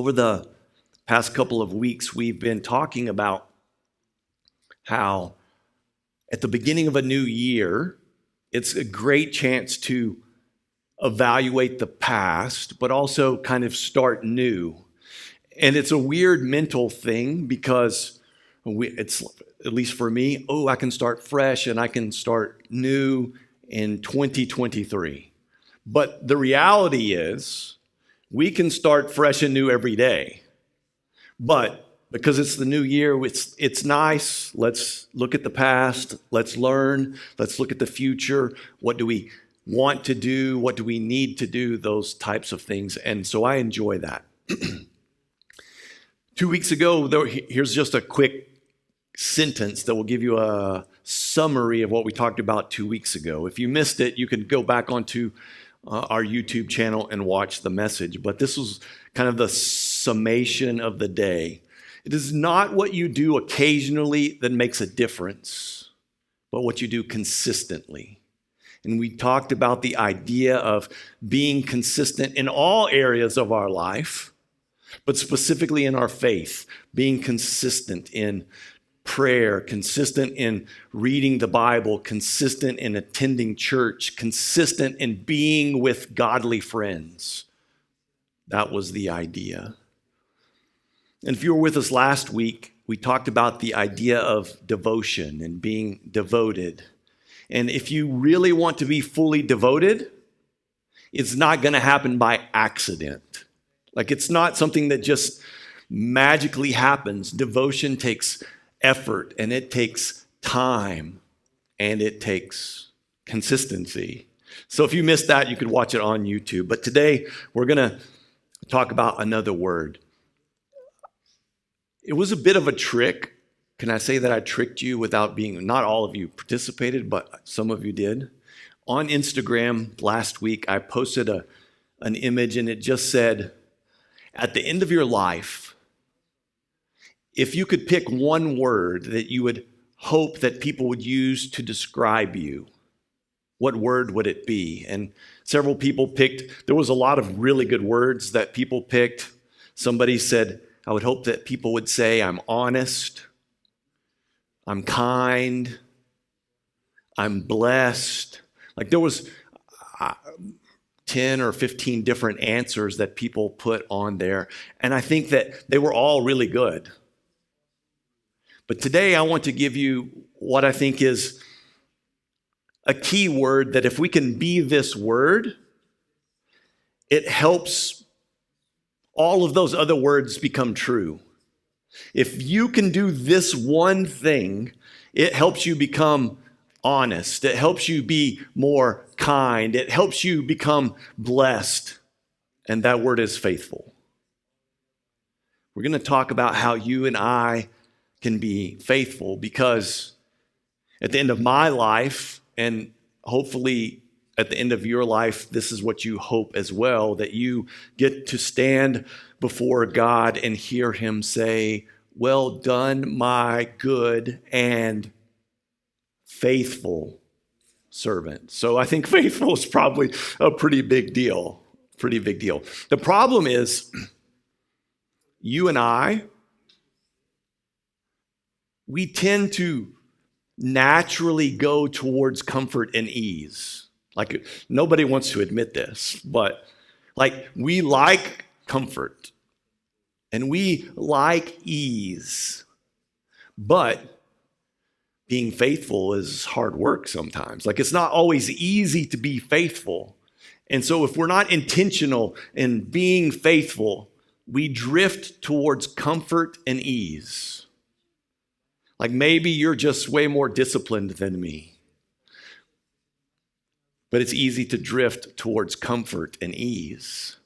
Over the past couple of weeks, we've been talking about how at the beginning of a new year, it's a great chance to evaluate the past, but also kind of start new. And it's a weird mental thing because it's, at least for me, I can start fresh and I can start new in 2023. But the reality is we can start fresh and new every day. But because it's the new year, it's nice. Let's look at the past. Let's learn. Let's look at the future. What do we want to do? What do we need to do? Those types of things. And so I enjoy that. 2 weeks ago, here's just a quick sentence that will give you a summary of what we talked about 2 weeks ago. If you missed it, you can go back onto our YouTube channel and watch the message. But this was kind of the summation of the day. It is not what you do occasionally that makes a difference, but what you do consistently. And we talked about the idea of being consistent in all areas of our life, but specifically in our faith, being consistent in prayer, consistent in reading the Bible, consistent in attending church, consistent in being with godly friends. That was the idea. And if you were with us last week, we talked about the idea of devotion and being devoted. And if you really want to be fully devoted, it's not going to happen by accident. Like, it's not something that just magically happens. Devotion takes effort, and it takes time, and it takes consistency. So if you missed that, you could watch it on YouTube. But today, we're going to talk about another word. It was a bit of a trick. Can I say that I tricked you without being, not all of you participated, but some of you did. On Instagram last week, I posted an image, and it just said, at the end of your life, if you could pick one word that you would hope that people would use to describe you, what word would it be? And several people picked, there was a lot of really good words that people picked. Somebody said, I would hope that people would say, I'm honest, I'm kind, I'm blessed. Like, there was 10 or 15 different answers that people put on there. And I think that they were all really good. But today I want to give you what I think is a key word that if we can be this word, it helps all of those other words become true. If you can do this one thing, it helps you become honest. It helps you be more kind. It helps you become blessed. And that word is faithful. We're going to talk about how you and I can be faithful, because at the end of my life, and hopefully at the end of your life, this is what you hope as well, that you get to stand before God and hear him say, well done, my good and faithful servant. So I think faithful is probably a pretty big deal. The problem is, you and I, we tend to naturally go towards comfort and ease. Like, nobody wants to admit this, but like, we like comfort and we like ease, but being faithful is hard work sometimes. Like, it's not always easy to be faithful. And so if we're not intentional in being faithful, we drift towards comfort and ease. Like, maybe you're just way more disciplined than me. But it's easy to drift towards comfort and ease.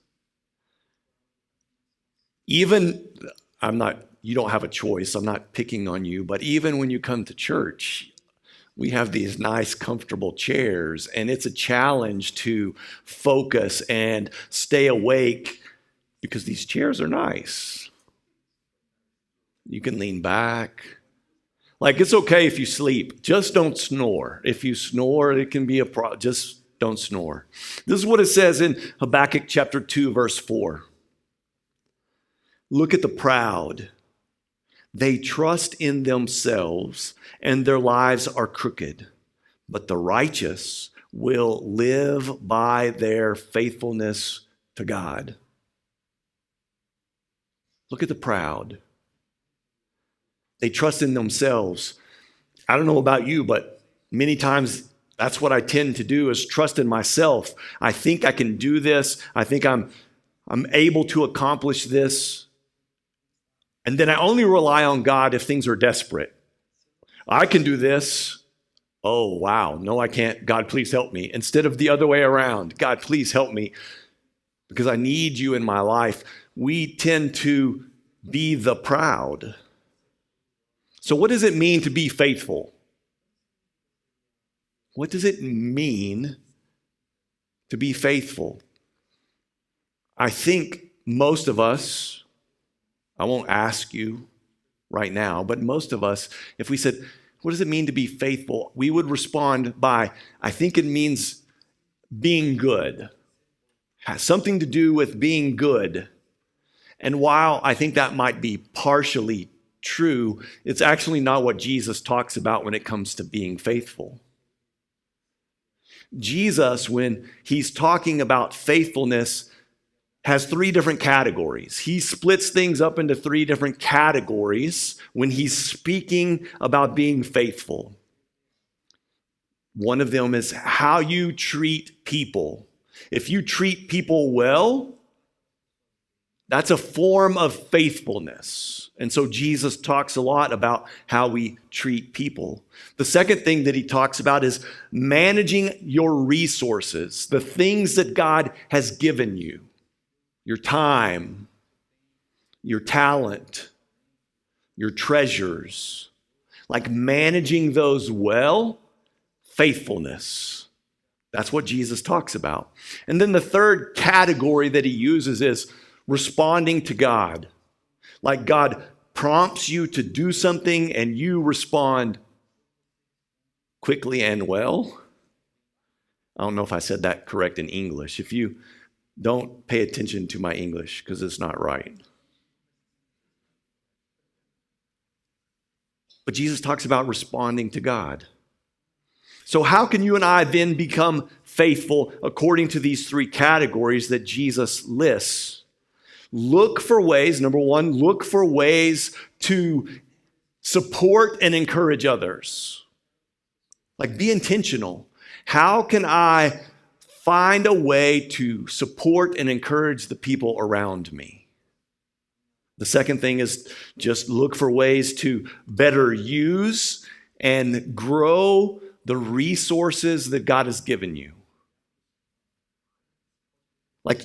Even, you don't have a choice. I'm not picking on you. But even when you come to church, we have these nice, comfortable chairs. And it's a challenge to focus and stay awake because these chairs are nice. You can lean back. Like, it's okay if you sleep. Just don't snore. If you snore, it can be a problem. Just don't snore. This is what it says in Habakkuk chapter 2, verse 4. Look at the proud. They trust in themselves, and their lives are crooked. But the righteous will live by their faithfulness to God. Look at the proud. They trust in themselves. I don't know about you, but many times that's what I tend to do, is trust in myself. I think I can do this. I think I'm able to accomplish this. And then I only rely on God if things are desperate. I can do this. Oh, wow. No, I can't. God, please help me. Instead of the other way around. God, please help me because I need you in my life. We tend to be the proud. So what does it mean to be faithful? What does it mean to be faithful? I think most of us, I won't ask you right now, but most of us, if we said, what does it mean to be faithful? We would respond by, I think it means being good. Has something to do with being good. And while I think that might be partially true, it's actually not what Jesus talks about when it comes to being faithful. Jesus, when he's talking about faithfulness, has three different categories. He splits things up into three different categories when he's speaking about being faithful. One of them is how you treat people. If you treat people well, that's a form of faithfulness. And so Jesus talks a lot about how we treat people. The second thing that he talks about is managing your resources, the things that God has given you. Your time, your talent, your treasures, like managing those well, faithfulness. That's what Jesus talks about. And then the third category that he uses is responding to God. Like God prompts you to do something and you respond quickly and well. I don't know if I said that correct in English. If you don't pay attention to my English because it's not right. But Jesus talks about responding to God. So how can you and I then become faithful according to these three categories that Jesus lists? Look for ways, number one, look for ways to support and encourage others. Like be intentional. How can I find a way to support and encourage the people around me? The second thing is just look for ways to better use and grow the resources that God has given you. Like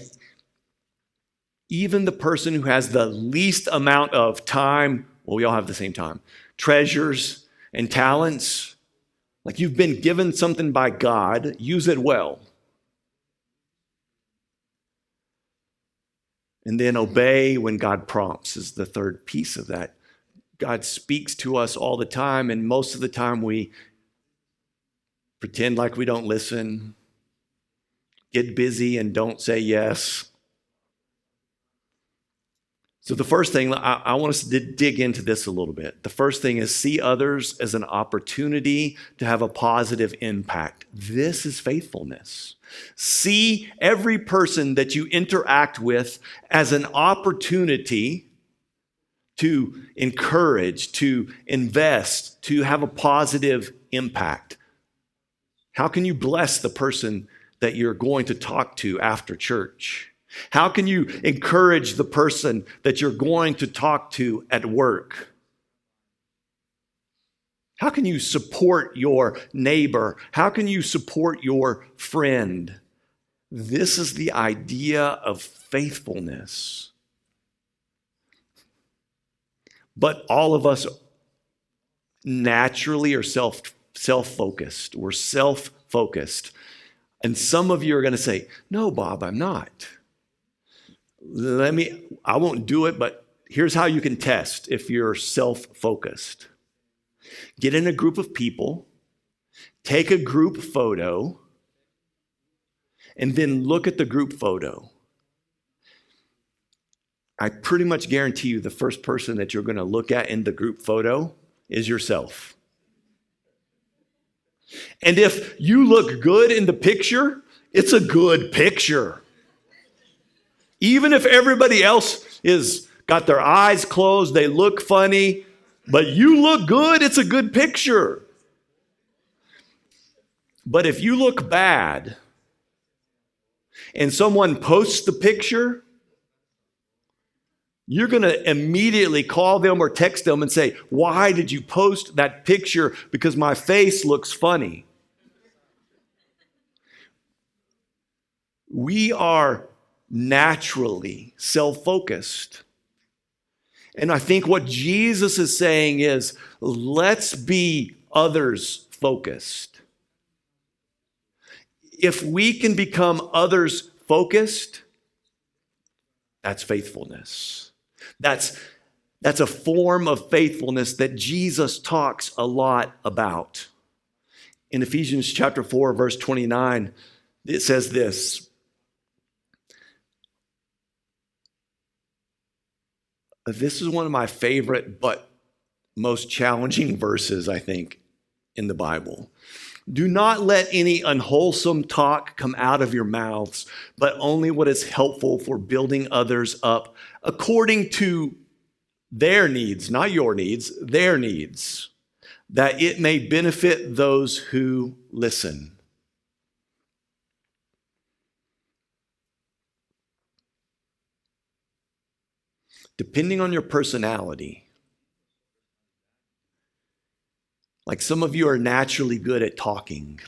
even the person who has the least amount of time, well, we all have the same time, treasures and talents, like you've been given something by God, use it well. And then obey when God prompts is the third piece of that. God speaks to us all the time, and most of the time we pretend like we don't listen, get busy and don't say yes. So the first thing, I want us to dig into this a little bit. The first thing is see others as an opportunity to have a positive impact. This is faithfulness. See every person that you interact with as an opportunity to encourage, to invest, to have a positive impact. How can you bless the person that you're going to talk to after church? How can you encourage the person that you're going to talk to at work? How can you support your neighbor? How can you support your friend? This is the idea of faithfulness. But all of us naturally are self-focused. We're self-focused. And some of you are going to say, no, Bob, I'm not. I won't do it, but here's how you can test if you're self-focused. Get in a group of people, take a group photo, and then look at the group photo. I pretty much guarantee you the first person that you're going to look at in the group photo is yourself. And if you look good in the picture, it's a good picture. Even if everybody else is got their eyes closed, they look funny, but you look good, it's a good picture. But if you look bad and someone posts the picture, you're going to immediately call them or text them and say, why did you post that picture? Because my face looks funny. We are naturally self-focused. And I think what Jesus is saying is, let's be others focused. If we can become others focused, that's faithfulness. That's a form of faithfulness that Jesus talks a lot about. In Ephesians chapter 4, verse 29, it says this. This is one of my favorite but most challenging verses, I think, in the Bible. Do not let any unwholesome talk come out of your mouths, but only what is helpful for building others up according to their needs, not your needs, their needs, that it may benefit those who listen. Depending on your personality, like some of you are naturally good at talking,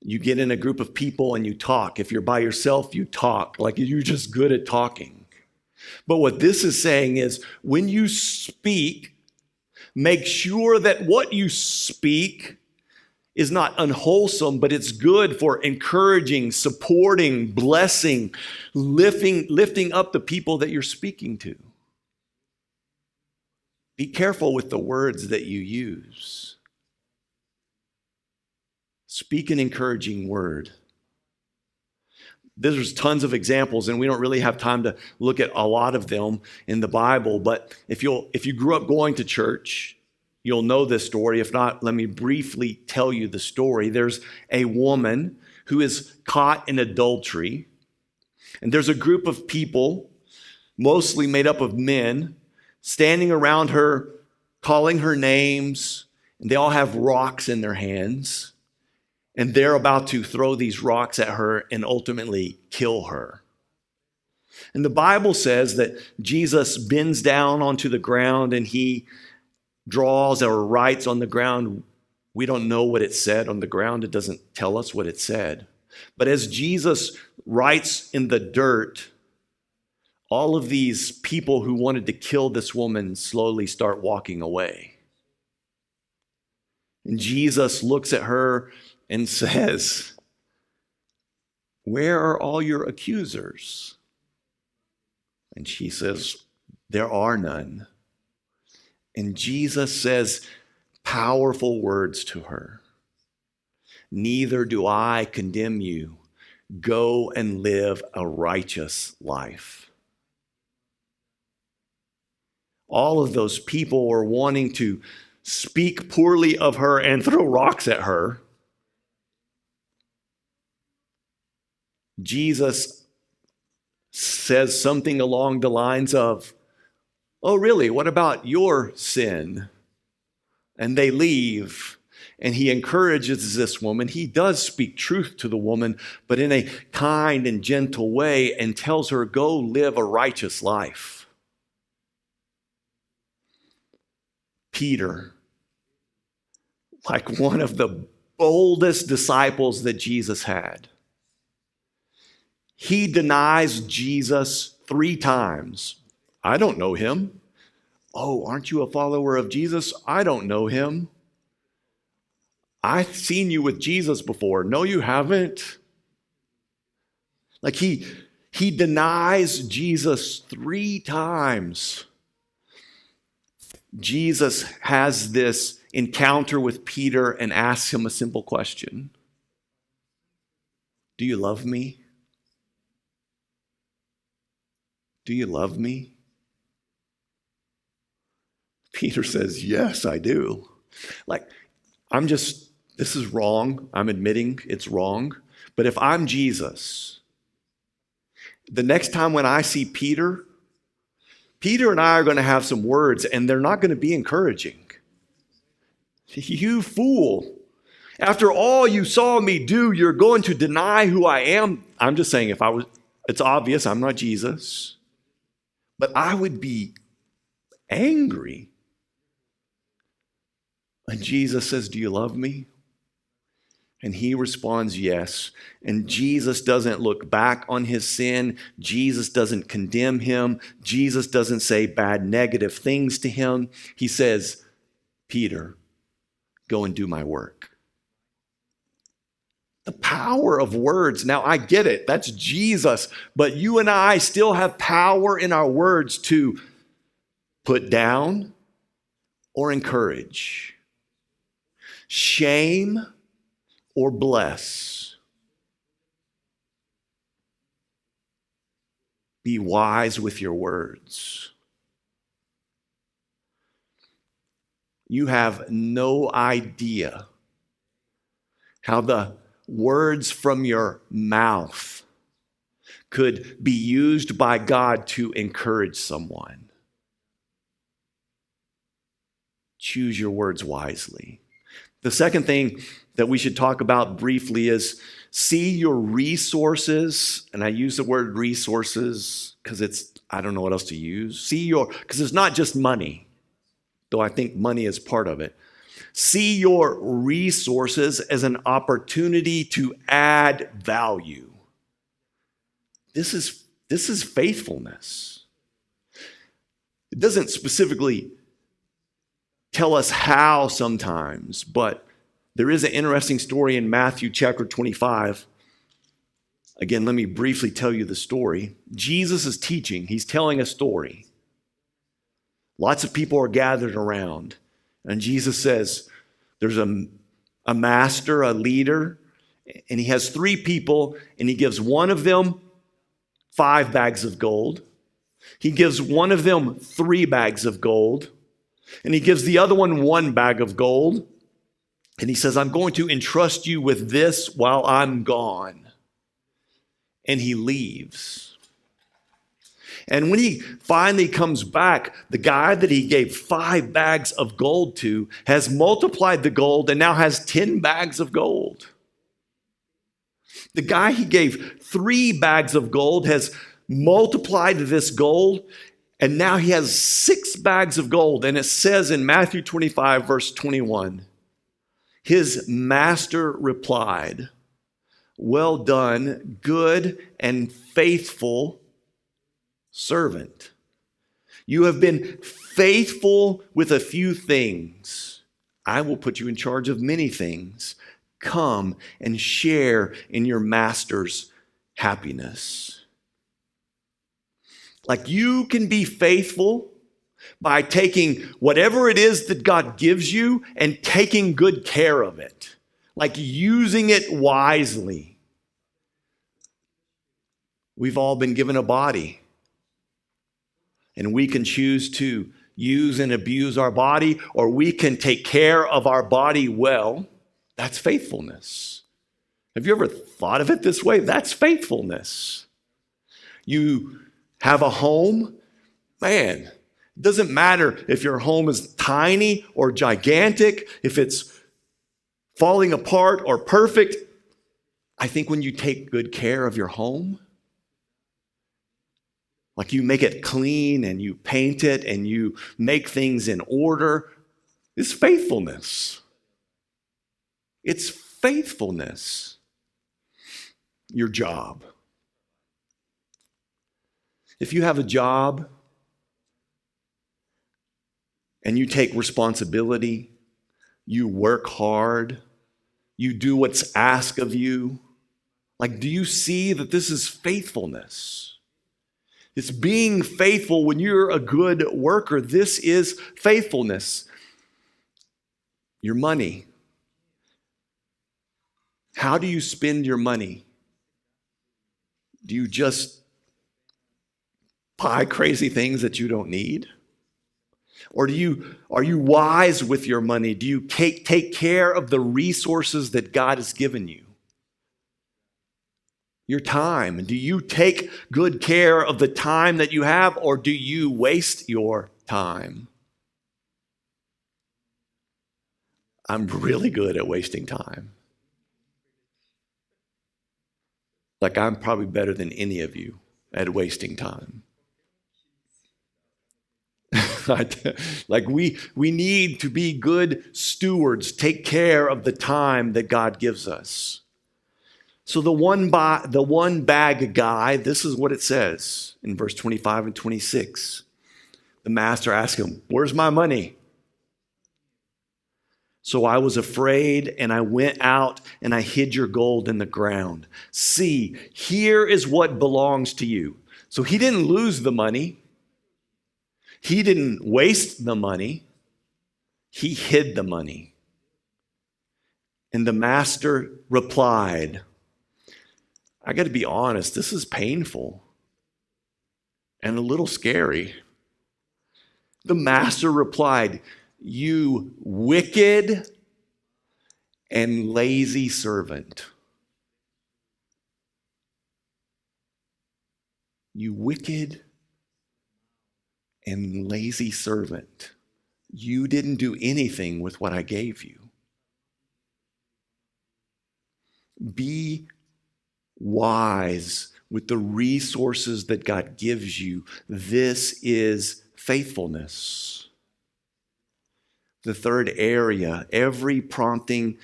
you get in a group of people and you talk. If you're by yourself, you talk, like you're just good at talking. But what this is saying is when you speak, make sure that what you speak is not unwholesome, but it's good for encouraging, supporting, blessing, lifting up the people that you're speaking to. Be careful with the words that you use. Speak an encouraging word. There's tons of examples, and we don't really have time to look at a lot of them in the Bible, but if you grew up going to church, you'll know this story. If not, let me briefly tell you the story. There's a woman who is caught in adultery, and there's a group of people, mostly made up of men, standing around her, calling her names, and they all have rocks in their hands, and they're about to throw these rocks at her and ultimately kill her. And the Bible says that Jesus bends down onto the ground and he draws or writes on the ground. We don't know what it said on the ground. It doesn't tell us what it said. But as Jesus writes in the dirt, all of these people who wanted to kill this woman slowly start walking away. And Jesus looks at her and says, "Where are all your accusers?" And she says, "There are none." And Jesus says powerful words to her. "Neither do I condemn you. Go and live a righteous life." All of those people were wanting to speak poorly of her and throw rocks at her. Jesus says something along the lines of, "Oh, really? What about your sin?" And they leave. And he encourages this woman. He does speak truth to the woman, but in a kind and gentle way, and tells her, go live a righteous life. Peter, like one of the boldest disciples that Jesus had, he denies Jesus 3 times. "I don't know him." "Oh, aren't you a follower of Jesus?" "I don't know him." "I've seen you with Jesus before." "No, you haven't." Like he denies Jesus 3 times. Jesus has this encounter with Peter and asks him a simple question. "Do you love me?" do you love me? Peter says, yes, I do. Like, this is wrong. I'm admitting it's wrong. But if I'm Jesus, the next time when I see Peter and I are going to have some words, and they're not going to be encouraging. You fool. After all you saw me do, you're going to deny who I am. I'm just saying, it's obvious I'm not Jesus. But I would be angry. And Jesus says, do you love me? And he responds, yes. And Jesus doesn't look back on his sin. Jesus doesn't condemn him. Jesus doesn't say bad, negative things to him. He says, Peter, go and do my work. The power of words. Now, I get it. That's Jesus. But you and I still have power in our words to put down or encourage, shame or bless. Be wise with your words. You have no idea how the words from your mouth could be used by God to encourage someone. Choose your words wisely. The second thing that we should talk about briefly is see your resources. And I use the word resources because I don't know what else to use. Because it's not just money, though I think money is part of it. See your resources as an opportunity to add value. This is faithfulness. It doesn't specifically tell us how sometimes, but there is an interesting story in Matthew chapter 25. Again, let me briefly tell you the story. Jesus is teaching. He's telling a story. Lots of people are gathered around. And Jesus says, there's a master, a leader, and he has 3 people, and he gives one of them 5 bags of gold. He gives one of them 3 bags of gold. And he gives the other one 1 bag of gold. And he says, I'm going to entrust you with this while I'm gone. And he leaves. And when he finally comes back, the guy that he gave 5 bags of gold to has multiplied the gold and now has 10 bags of gold. The guy he gave 3 bags of gold has multiplied this gold, and now he has 6 bags of gold. And it says in Matthew 25, verse 21, his master replied, well done, good and faithful servant. You have been faithful with a few things. I will put you in charge of many things. Come and share in your master's happiness. Like, you can be faithful by taking whatever it is that God gives you and taking good care of it, like using it wisely. We've all been given a body, and we can choose to use and abuse our body, or we can take care of our body well. That's faithfulness. Have you ever thought of it this way? That's faithfulness. You have a home, man, it doesn't matter if your home is tiny or gigantic, if it's falling apart or perfect. I think when you take good care of your home, like you make it clean and you paint it and you make things in order, it's faithfulness. It's faithfulness. Your job. If you have a job and you take responsibility, you work hard, you do what's asked of you, like, do you see that this is faithfulness? It's being faithful when you're a good worker. This is faithfulness. Your money. How do you spend your money? Do you just buy crazy things that you don't need? Or are you wise with your money? Do you take care of the resources that God has given you? Your time. Do you take good care of the time that you have, or do you waste your time? I'm really good at wasting time. Like, I'm probably better than any of you at wasting time. Like, we need to be good stewards, take care of the time that God gives us. So the one bag guy, this is what it says in verse 25 and 26. The master asked him, "Where's my money?" So I was afraid, and I went out and I hid your gold in the ground. See, here is what belongs to you. So he didn't lose the money. He didn't waste the money. He hid the money. And the master replied, I got to be honest, this is painful and a little scary. The master replied, "You wicked and lazy servant." You wicked and lazy servant. You didn't do anything with what I gave you. Be wise with the resources that God gives you. This is faithfulness. The third area, every prompting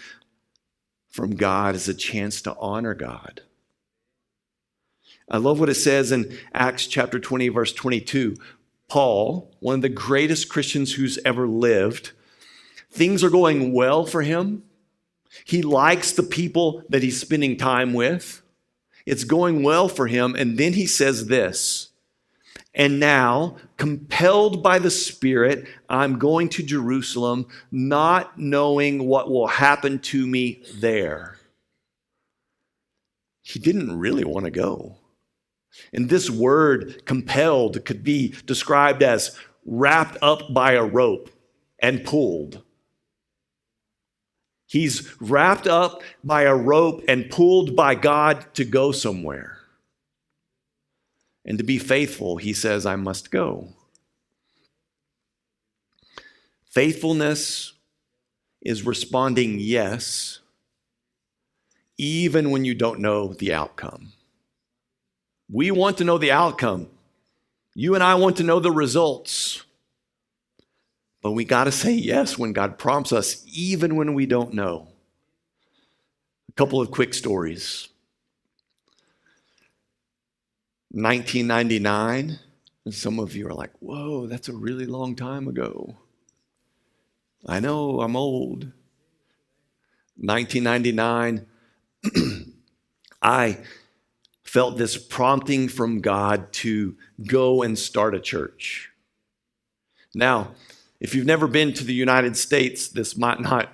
from God is a chance to honor God. I love what it says in Acts chapter 20, verse 22. Paul, one of the greatest Christians who's ever lived, things are going well for him. He likes the people that he's spending time with. It's going well for him. And then he says this, "And now, compelled by the Spirit, I'm going to Jerusalem, not knowing what will happen to me there." He didn't really want to go. And this word compelled could be described as wrapped up by a rope and pulled. He's wrapped up by a rope and pulled by God to go somewhere. And to be faithful, he says, I must go. Faithfulness is responding yes, even when you don't know the outcome. We want to know the outcome. You and I want to know the results. But we got to say yes when God prompts us, even when we don't know. A couple of quick stories. 1999, and some of you are like, whoa, that's a really long time ago. I know, I'm old. 1999, I felt this prompting from God to go and start a church. Now, if you've never been to the United States, this might not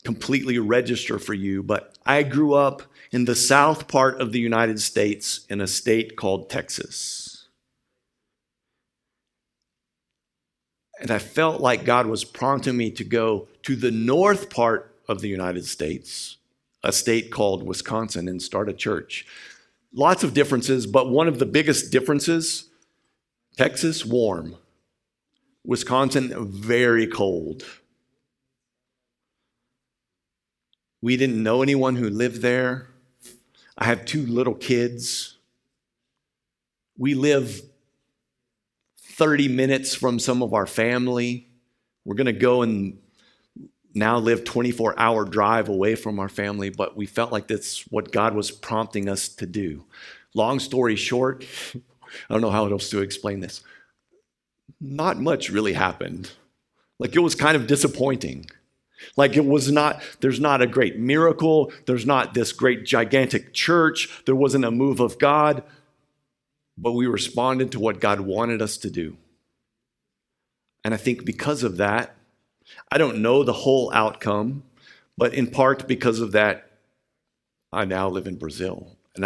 completely register for you, but I grew up in the south part of the United States in a state called Texas. And I felt like God was prompting me to go to the north part of the United States, a state called Wisconsin, and start a church. Lots of differences, but one of the biggest differences, Texas, warm. Wisconsin, very cold. We didn't know anyone who lived there. I have 2 little kids. We live 30 minutes from some of our family. We're going to go and now live 24-hour drive away from our family, but we felt like that's what God was prompting us to do. Long story short, I don't know how else to explain this. Not much really happened. Like, it was kind of disappointing. Like, there's not a great miracle. There's not this great gigantic church. There wasn't a move of God, but we responded to what God wanted us to do. And I think because of that, I don't know the whole outcome, but in part because of that, I now live in Brazil. And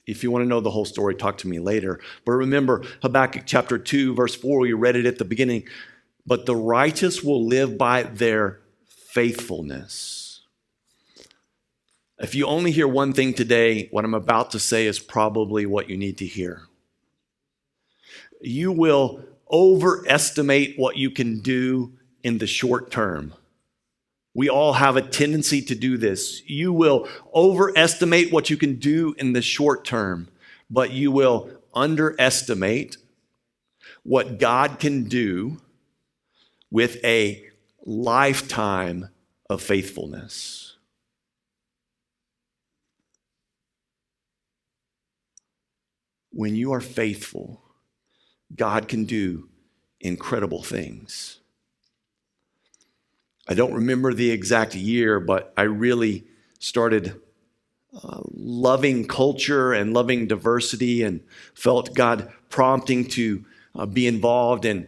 If you want to know the whole story, talk to me later. But remember Habakkuk chapter 2, verse 4, we read it at the beginning. But the righteous will live by their faithfulness. If you only hear one thing today, what I'm about to say is probably what you need to hear. You will overestimate what you can do in the short term. We all have a tendency to do this. You will overestimate what you can do in the short term, but you will underestimate what God can do with a lifetime of faithfulness. When you are faithful, God can do incredible things. I don't remember the exact year, but I really started loving culture and loving diversity and felt God prompting to be involved in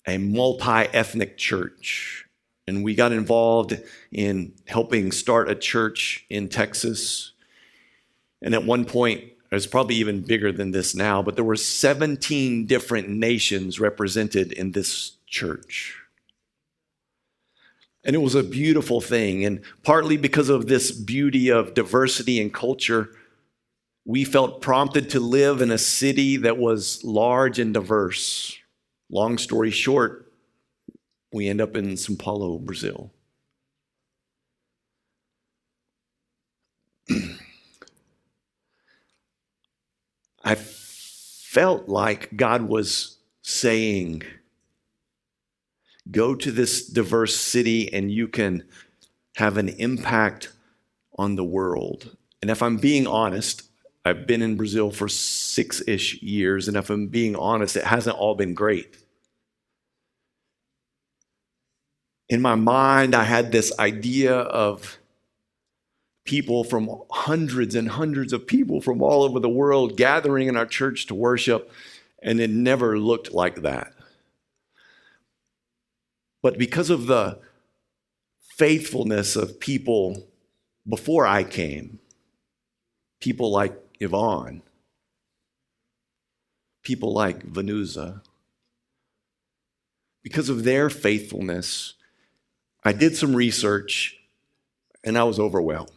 a multi-ethnic church. And we got involved in helping start a church in Texas. And at one point, it's probably even bigger than this now, but there were 17 different nations represented in this church. And it was a beautiful thing. And partly because of this beauty of diversity and culture, we felt prompted to live in a city that was large and diverse. Long story short, we end up in São Paulo, Brazil. I felt like God was saying, go to this diverse city and you can have an impact on the world. And if I'm being honest, I've been in Brazil for 6-ish years, and if I'm being honest, it hasn't all been great. In my mind, I had this idea of people from hundreds and hundreds of people from all over the world gathering in our church to worship, and it never looked like that. But because of the faithfulness of people before I came, people like Yvonne, people like Vanusa, because of their faithfulness, I did some research and I was overwhelmed.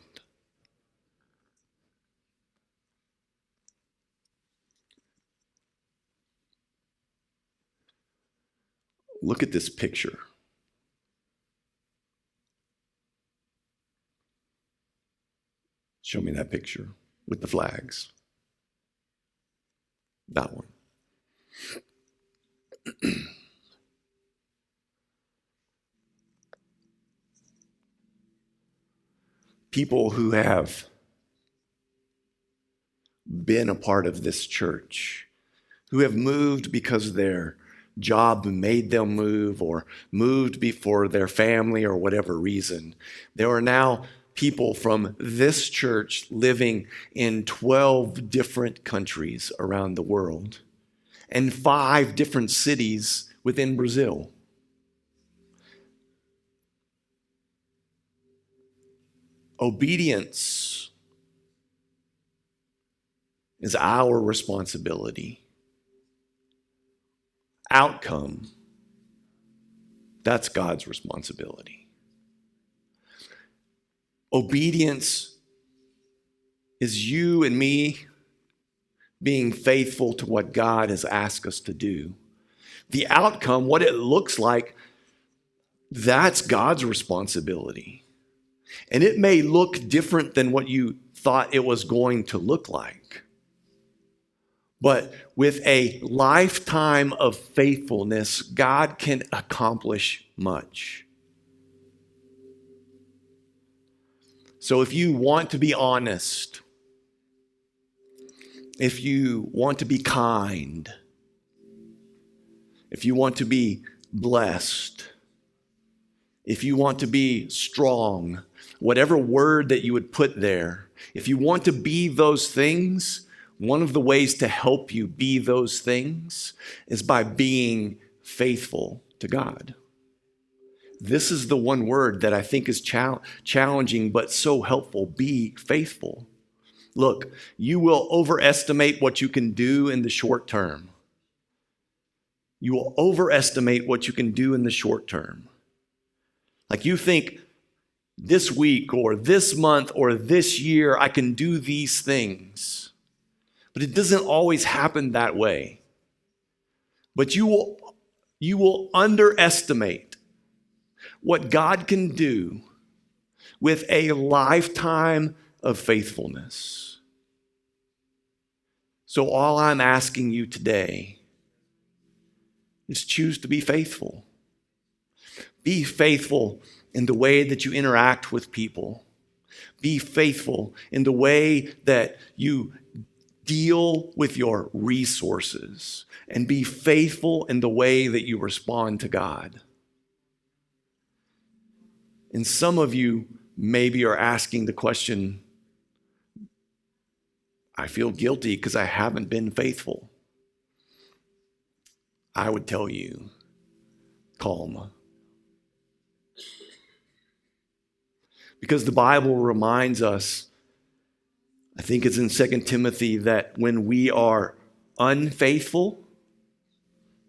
Look at this picture. Show me that picture with the flags. That one. People who have been a part of this church, who have moved because their job made them move or moved before their family or whatever reason. There are now people from this church living in 12 different countries around the world and 5 different cities within Brazil. Obedience is our responsibility. Outcome, that's God's responsibility. Obedience is you and me being faithful to what God has asked us to do. The outcome, what it looks like, that's God's responsibility. And it may look different than what you thought it was going to look like. But with a lifetime of faithfulness, God can accomplish much. So if you want to be honest, if you want to be kind, if you want to be blessed, if you want to be strong, whatever word that you would put there, if you want to be those things, one of the ways to help you be those things is by being faithful to God. This is the one word that I think is challenging but so helpful. Be faithful. Look, you will overestimate what you can do in the short term. You will overestimate what you can do in the short term. Like you think this week or this month or this year, I can do these things. But it doesn't always happen that way. But you will underestimate what God can do with a lifetime of faithfulness. So all I'm asking you today is choose to be faithful. Be faithful in the way that you interact with people. Be faithful in the way that you deal with your resources. And be faithful in the way that you respond to God. And some of you maybe are asking the question, I feel guilty because I haven't been faithful. I would tell you, calm. Because the Bible reminds us, I think it's in 2 Timothy, that when we are unfaithful,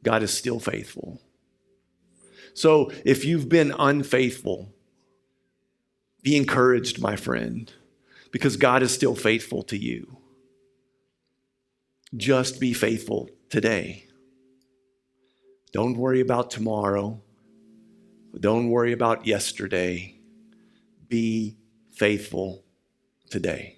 God is still faithful. So if you've been unfaithful, be encouraged, my friend, because God is still faithful to you. Just be faithful today. Don't worry about tomorrow. Don't worry about yesterday. Be faithful today.